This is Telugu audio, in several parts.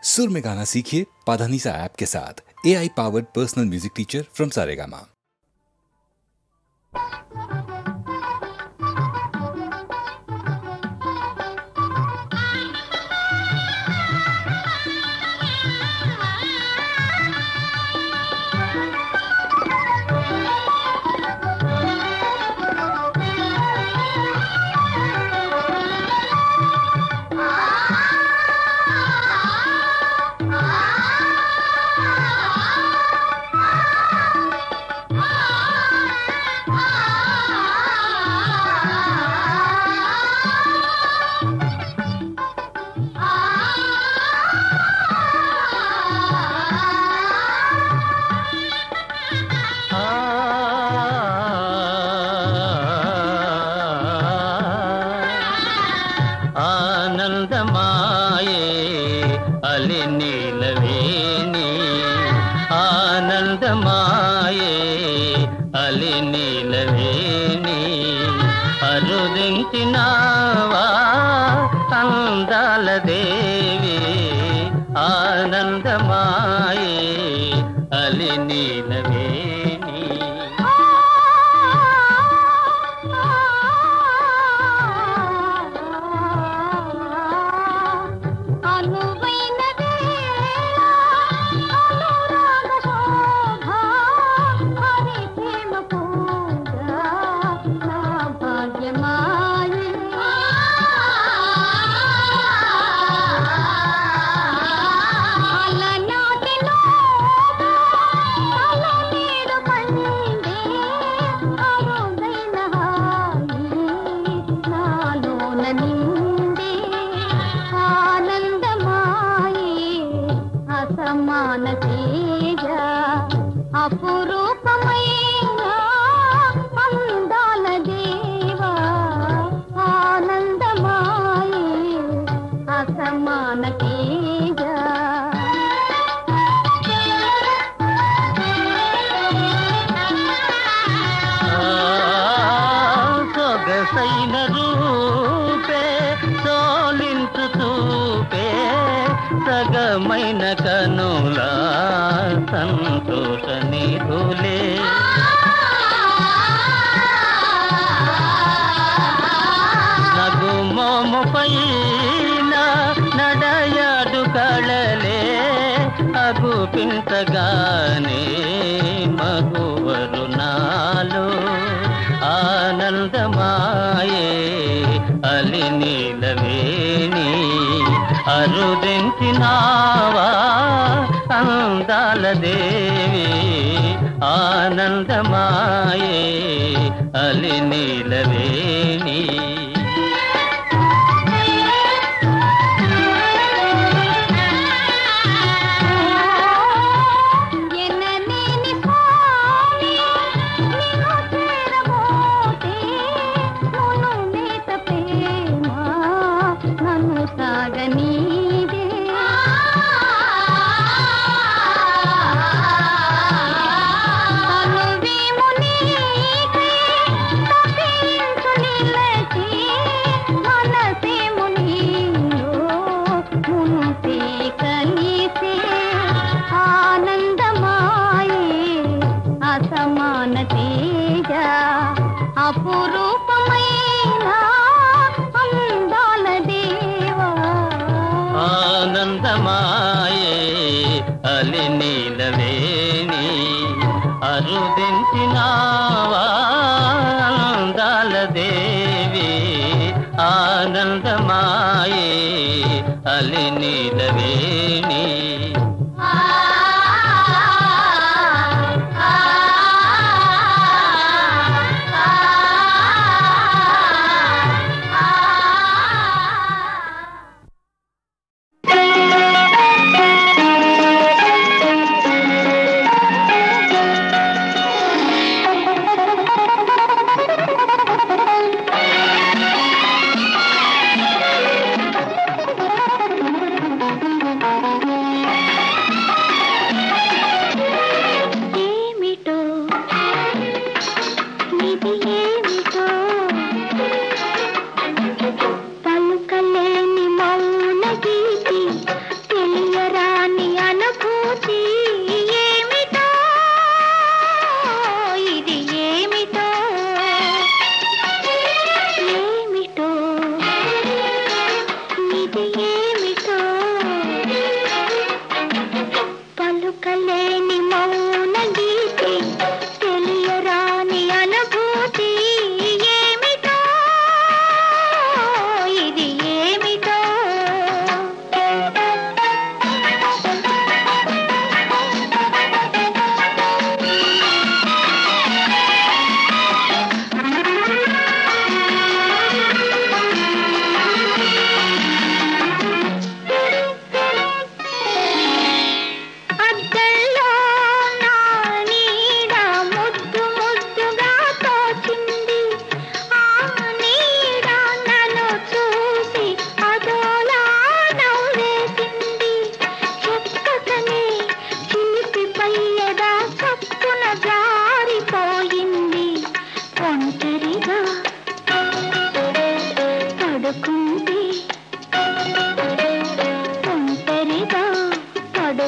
सुर में गाना सीखिए पाधानीसा ऐप के साथ। AI powered personal music teacher from Saregama. పింతగానే మగువరు నాలో ఆనందమాయే అలి నీలవేణి అరుదించినావా అందాల దేవి ఆనందమాయే అలి నీలవేణి అలి నీలవేణి అరుదించినావా అందాల దేవి ఆనందమాయే అలి నీలవేణి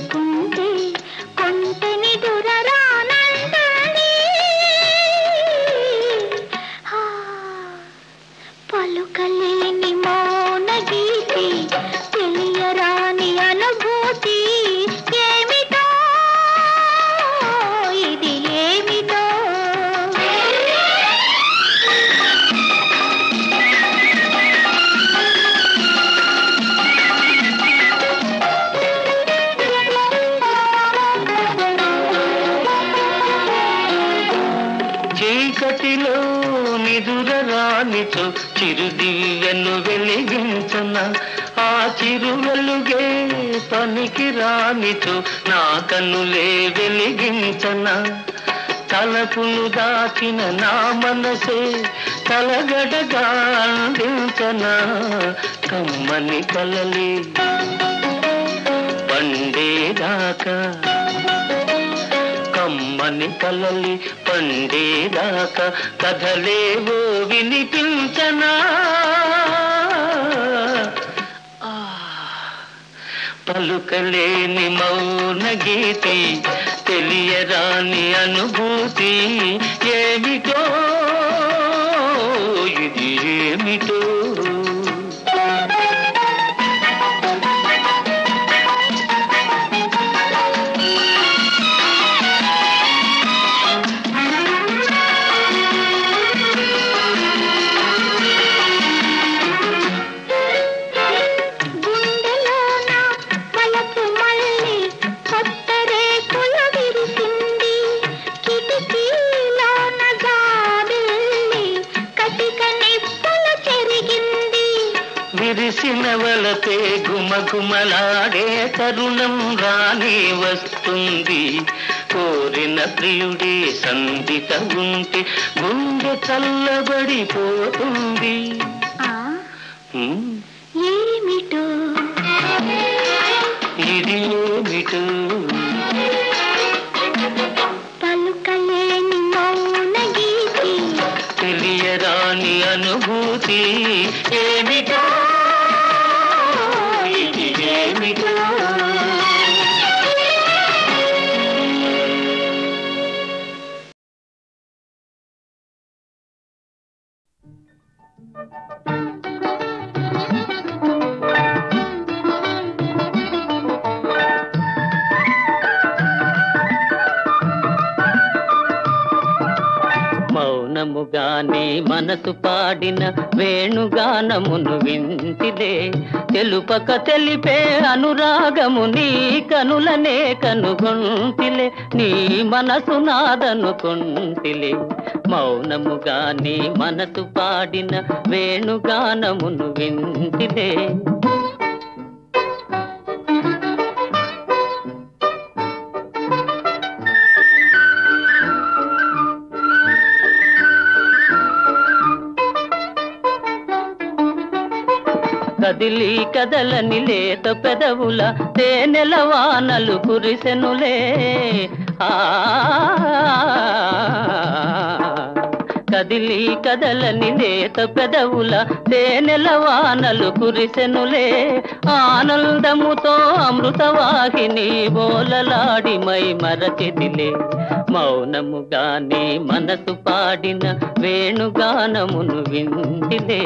తలుచుకుంటే కొంటని దురరానందని పలుకలేని మౌన గీతి తెలియరాని అనుభూతి ఏమిటో ఇది ఏమిటో చీకటిలో నిదురరానిచో చిరుదివ్యను వెలిగించన ఆ చిరు వెలుగే పనికి రానిచో నా కన్నులే వెలిగించన తలపును దాచిన నా మనసే తలగడగా అందించన కమ్మని కలలి పండేదాకా కమ్మని కలలి పండేదాకా కథలేవో వినిపించనా పలుకలేని మౌన గీతి తెలియరాని అనుభూతి ఏమిటో ఇది ఏమిటో విరిసిన వలపే గుమగుమలాడే తరుణం రాని వస్తుంది కోరిన ప్రియుడే సంధిత ఉంటే గుండె చల్లబడిపోతుంది ఏమిటో ఇది ఏమిటో పలుకలేని మౌన గీతి తెలియరాని అనుభూతి ఏమిటో ఇది ఏమిటో మౌనముగానే మనసు పాడిన వేణుగానమును వింటిలే తెలుపక తెలిపే అనురాగము నీ కనులనే కనుగొంటిలే నీ మనసు నాదనుకొంటిలే మౌనముగానే మనసు పాడిన వేణుగానమును వింటిలే కదిలి కదలని లేత పెదవుల తేనెల వానలు కురిసెనులే కదిలి కదలని లేత పెదవుల తేనెల వానలు కురిసెనులే ఆనందముతో అమృతవాహిని బోలలాడి మై మరచెదిలే మౌనముగానే మనసు పాడిన వేణుగానమును వింటిలే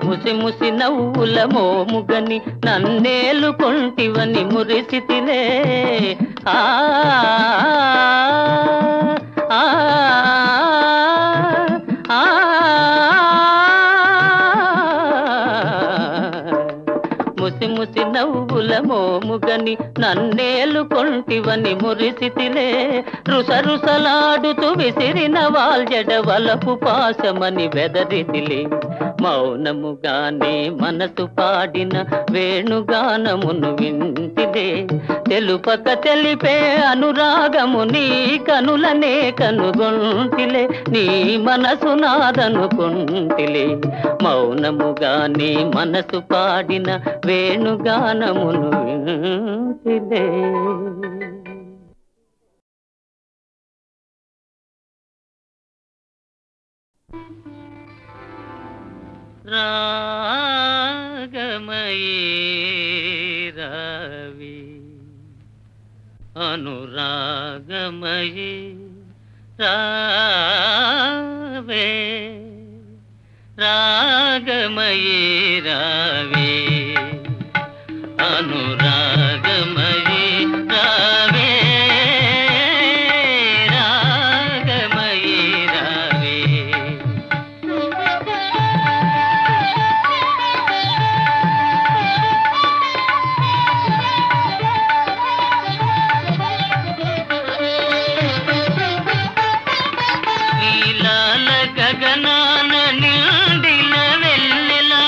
ముసి ముసి నవ్వుల మోముగని నన్నేలు కొంటివని మురిసితిలే ముసి ముసి నవ్వుల మోముగని నన్నేలు కొంటివని మురిసితిలే రుసరుసలాడుతూ విసిరిన వాల్జడ వలపు పాశమని వెదరితిలే మౌనముగానే మనసు పాడిన వేణుగానమును వింటిలే తెలుపక తెలిపే అనురాగము నీ కనులనే కనుగొంటిలే నీ మనసు నాదనుకొంటిలే మౌనముగానే మనసు పాడిన వేణుగానమును వింటిలే రాగమయీ రావే అనురాగమయీ రావే రాగమయీ రావే అనురాగమయీ రావే రాగమయీ రావే నీలాల గగనాన నిండిన వెన్నెలా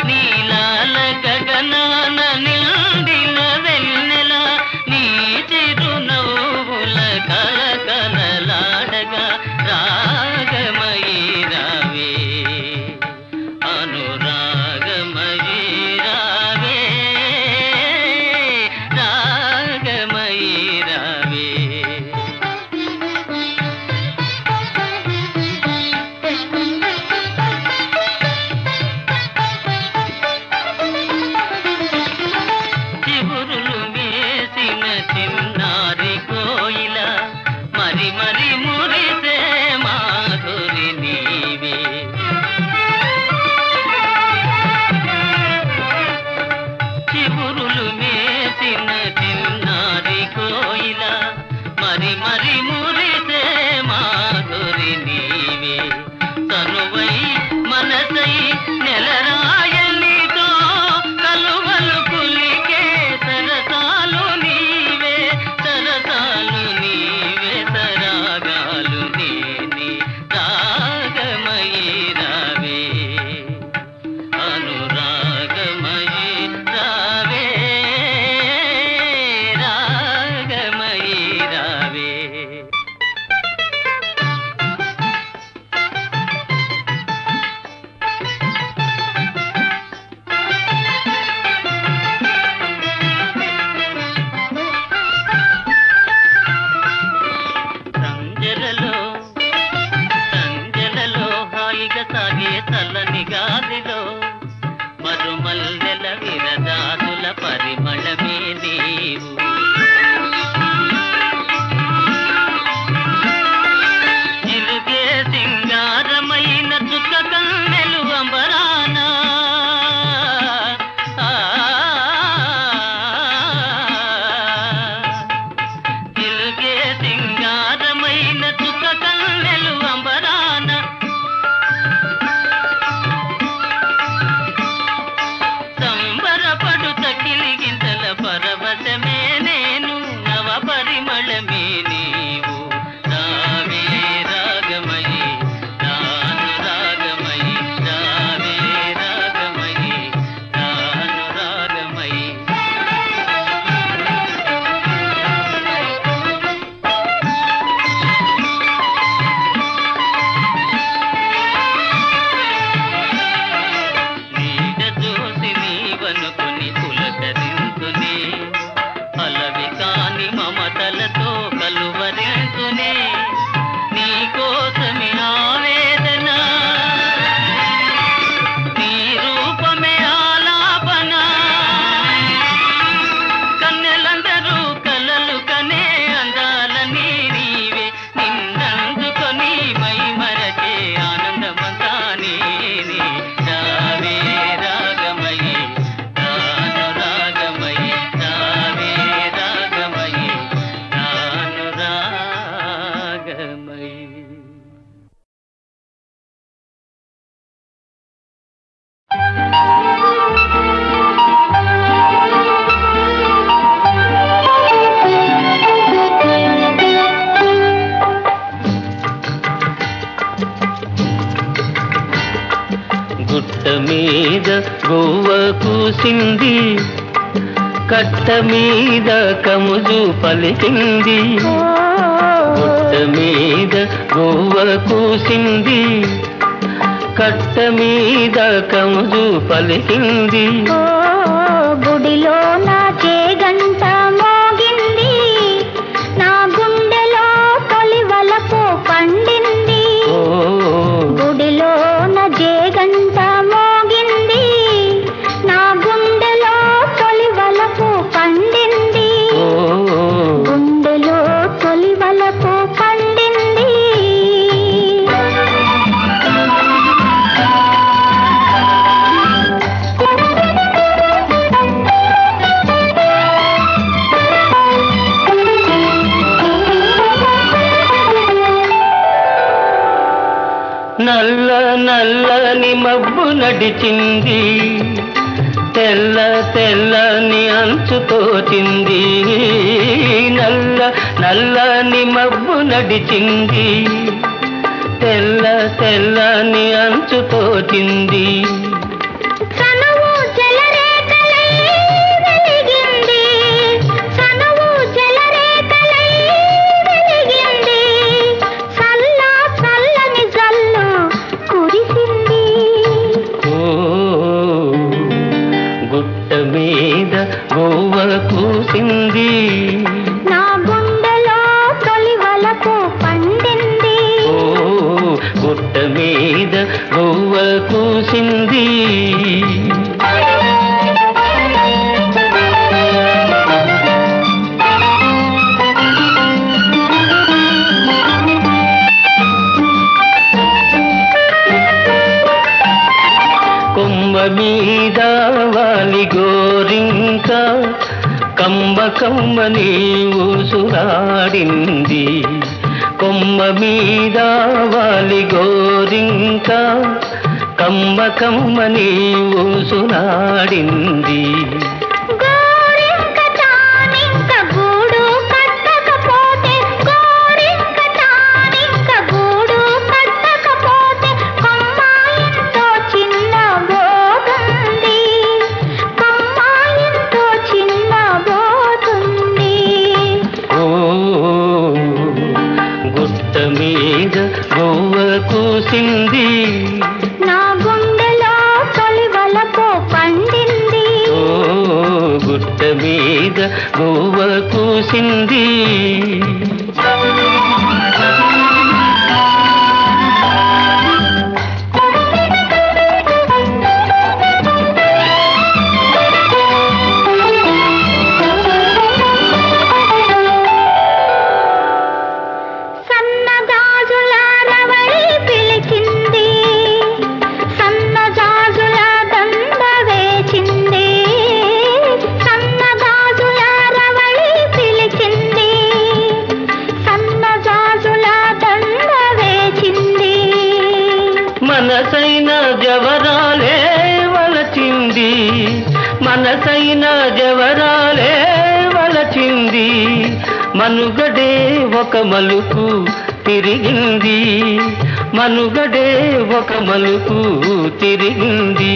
నీలాల గగనాన నిండిన వెన్నెలా నీ చిరునవ్వుల కలకలలాడగా రాగమయీ రావే అనురాగమయీ రావే రాగమయీ రావే చిగురులు వేసిన చిన్నారి కోయిల మరి మరి మురిసే మాధురి నీవే చిగురులు వేసిన చిన్నారి కోయిల మరి మరి మురిసే మాధురి నీవే తనువై మనసై నెలరాయనితో కలువలు పులికే సరసాలు నీవే సరసాలు నీవే సరాగాలు నేనే రాగమయీ రావే అనురాగమయీ రావే రాగమయీ రావే సంజలలో హాయిగా సాగే చల్లని గాలిలో మరుమల్లెల విరదాదుల పరిమళమే నీవు చిలుగే సింగారమైన చుక్క కన్నెలు అంబరానా చిలుగే సింగారమైన చుక్క కన్నెలు అంబరాన సంబరపడు తకిలిగింతల పరవశమే నేను నవ పరిమళమే నీవు రావే రాగమయీ నాను రాగమయీ రావే రాగమయీ నాను రాగమయీ నీడ చూసి నీవనుకుని పులకరించునే అలవి కాని మమతలతో కలువరించునే నీ కోసమే ఆవేదన నీ రూపమే ఆలాపన కన్నెలందరూ కలలు కనే అందాలని నీవే నిన్నందుకొని మై మరచే ఆనందమంతా నేనే రావే రాగమయీ నాను రాగమయీ రావే రాగమయీ నాను రాగమయీ గుట్ట మీద గోవ కూసింది కట్ట మీద కముజు పలికింది గుట్ట మీద గోవ కూసింది కట్ట మీద కముజు పలికింది గుడిలో నా చేగంట మోగింది నా గుండెలో నడిచింది తెల్ల తెల్లని అంచుతోచింది నల్ల నల్లని మబ్బు నడిచింది తెల్ల తెల్లని అంచుతోచింది కూసింది నా గుండెలో తొలి వలపు పండింది గుట్ట మీద గోవ కూసింది కొమ్మ మీద వాలి గోరింక కమ్మ కమ్మని ఊసులాడింది కొమ్మ మీద వాలి గోరింక కమ్మ కమ్మని ఊసులాడింది కూసింది నా గుండెలో తొలి వలపు పండింది గుట్ట మీద గోవ కూసింది మనసైన జవరాలే వలచింది మనసైన జవరాలే వలచింది మనుగడే ఒక మలుపు తిరిగింది మనుగడే ఒక మలుపు తిరిగింది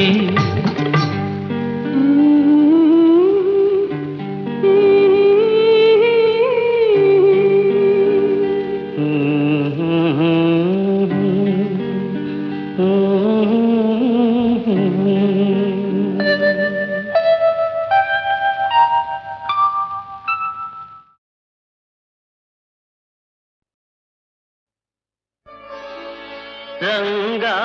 రంగా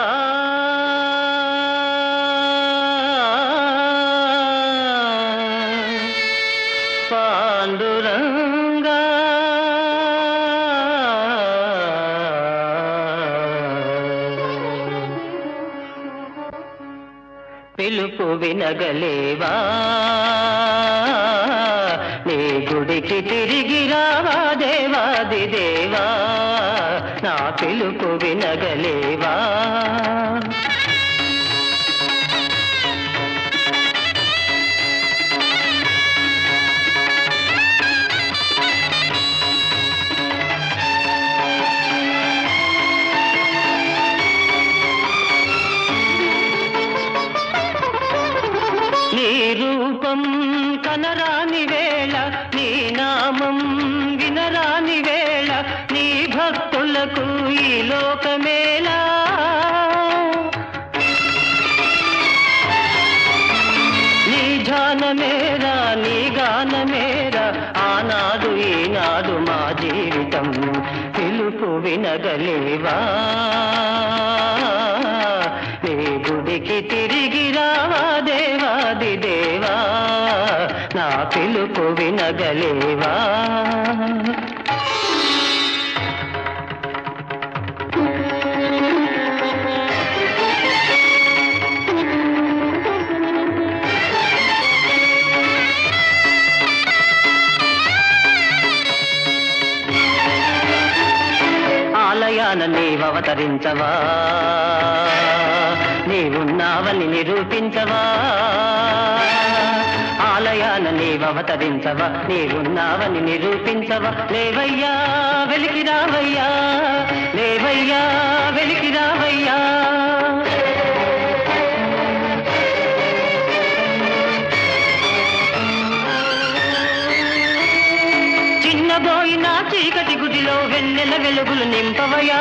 పాండురంగా పిలుపు వినగలేవా నీ గుడికి తిరిగి రావా దేవాది దేవా నా పిలుపు వినగలేవా నీ రూపం కనరాని వేళ నీ నామం వినరాని వేళ నీ భక్తులకు ఈ లోకమేలా నీ ధ్యానమేరా నీ గానమేరా ఆనాడు ఈనాడు మా జీవితం పిలుపు వినగలేవా నీ గుడికి తిరిగి రావా దేవాది దేవా నా పిలుపు వినగలేవా ఆలయాన నీవవతరించవా నీ నీవున్నావని నిరూపించవా ఆలయాన నీవవతరించవా నీవున్నావని నిరూపించవా లేవయ్యా వెలికి రావయ్యా లేవయ్యా వెలికి రావయ్యా చిన్నబోయిన చీకటి గుడిలో వెన్నెల వెలుగులు నింపవయ్యా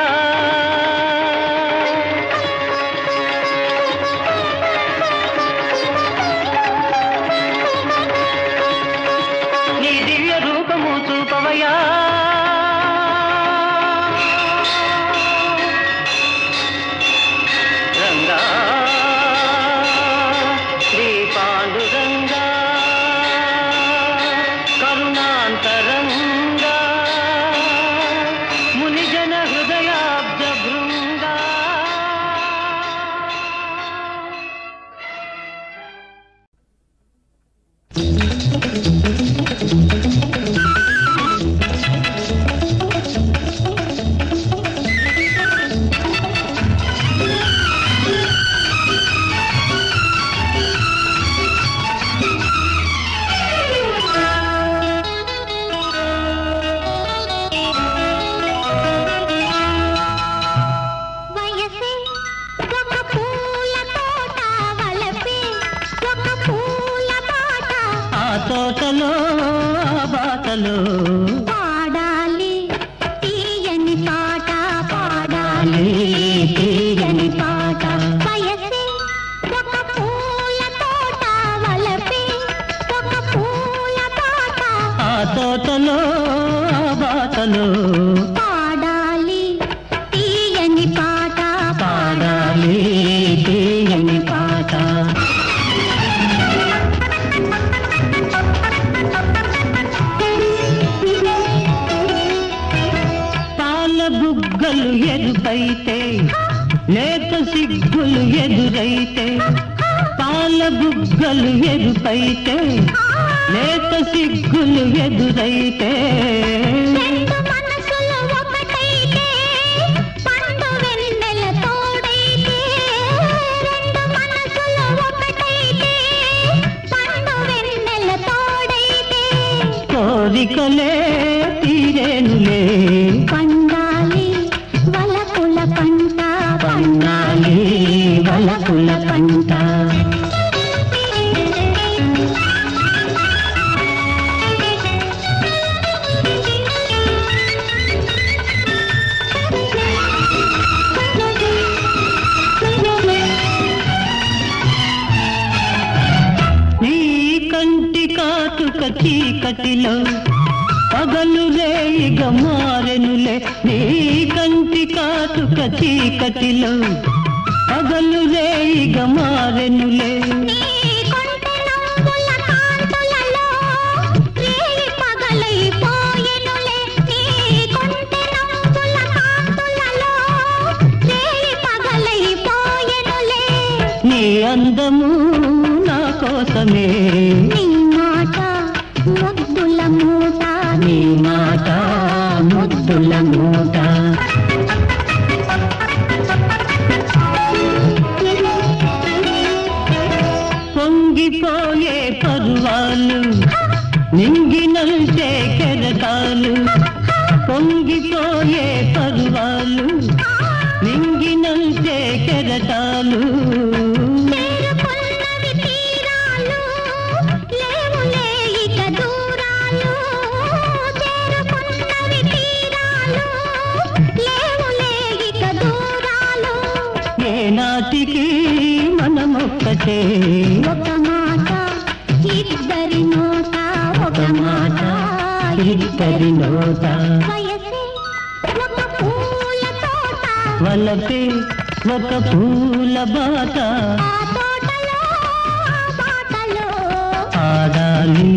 నీ దివ్య రూపము చూపవయ్యా రంగా శ్రీ పాండురంగా కరుణాంతరంగా మునిజన హృదయాబ్జ భృంగా వయసే ఒక పూల తోట వలపే ఒక పూల బాట ఆ తోటలో ఆ బాటలో పాడాలి తీయని పాట పాడాలి తీయని పాట వయసే ఒక పూల తోట వలపే ఒక పూల బాట ఆ తోటలో ఆ బాటలో పాడాలి తీయని పాట పాడాలి తీయని పాట పాల బుగ్గలు ఎరుపైతే లేత సిగ్గులు ఎదురైతే పాల బుగ్గలు ఎరుపైతే లేత సిగ్గులు ఎదురైతే రెండు మనసులు ఒకటైతే పండు వెన్నెల తోడైతే రెండు మనసులు ఒకటైతే పండు వెన్నెల తోడైతే కోరికలే తీరేనులే పండాలి వలపుల పంట పండాలి వలపుల పంట నీ కంటి కాటుక చీకటిలో పగలు రేయిగ మారెనులే నీ కంటి కాటుక చీకటిలో పగలు రేయిగ మారెనులే నీ కొంటె నవ్వుల కాంతులలో రేయి పగలైపోయెనులే నీ కొంటె నవ్వుల కాంతులలో రేయి పగలైపోయెనులే నీ అందము నా కోసమే నీ మాట ముద్దుల మూట నీ మాట ముద్దుల మూట పొంగిపోయే పర్వాలు నింగినల్చే కెరటాలు పొంగిపోయే పర్వాలు నింగినల్చే కెరటాలు చేరుకున్నవి తీరాలు లేవులే ఇక దూరాలు చేరుకున్నవి తీరాలు లేవులే ఇక దూరాలు ఏనాటికి మనమొక్కటే ఒక మాట ఇద్దరి నోట ఒక మాట ఇద్దరి నోట వయసే ఒక పూల తోట వలపే ఒక పూల బాట ఆ తోటలో ఆ బాటలో ఆడాలి